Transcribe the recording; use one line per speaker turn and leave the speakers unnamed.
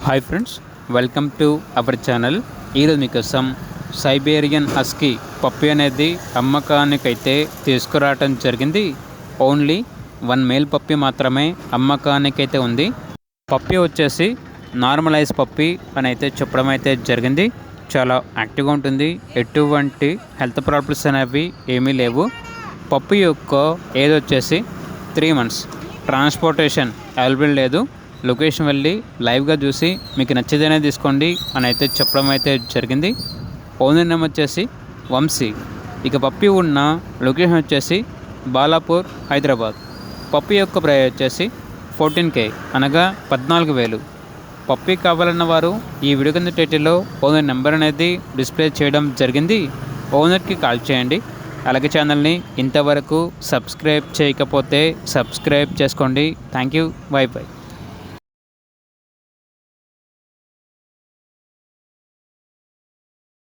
Hi friends, welcome to our channel. ఈరోజు మీకోసం Siberian husky పప్పి అనేది అమ్మకానికైతే తీసుకురావటం జరిగింది. ఓన్లీ 1 మేల్ పప్పి మాత్రమే అమ్మకానికైతే ఉంది. పప్పి వచ్చేసి నార్మలైజ్ పప్పి అని అయితే చెప్పడం అయితే జరిగింది. చాలా యాక్టివ్గా ఉంటుంది. ఎటువంటి హెల్త్ ప్రాబ్లమ్స్ అనేవి ఏమీ లేవు. పప్పి యొక్క ఏజ్ వచ్చేసి 3 months. ట్రాన్స్పోర్టేషన్ అవైలబుల్ లేదు. లొకేషన్ వెళ్ళి లైవ్గా చూసి మీకు నచ్చేదనే తీసుకోండి అని అయితే చెప్పడం అయితే జరిగింది. ఓనర్ నేమ్ వచ్చేసి వంశీ. ఇక పప్పి ఉన్న లొకేషన్ వచ్చేసి బాలాపూర్, హైదరాబాద్. పప్పి యొక్క ప్రైస్ వచ్చేసి 14K అనగా 14,000. పప్పి కావాలన్న వారు ఈ వీడియో కింద టైటిల్లో ఓనర్ నెంబర్ అనేది డిస్ప్లే చేయడం జరిగింది. ఓనర్కి కాల్ చేయండి. అలాగే ఛానల్ని ఇంతవరకు సబ్స్క్రైబ్ చేయకపోతే సబ్స్క్రైబ్ చేసుకోండి. Thank you. By by.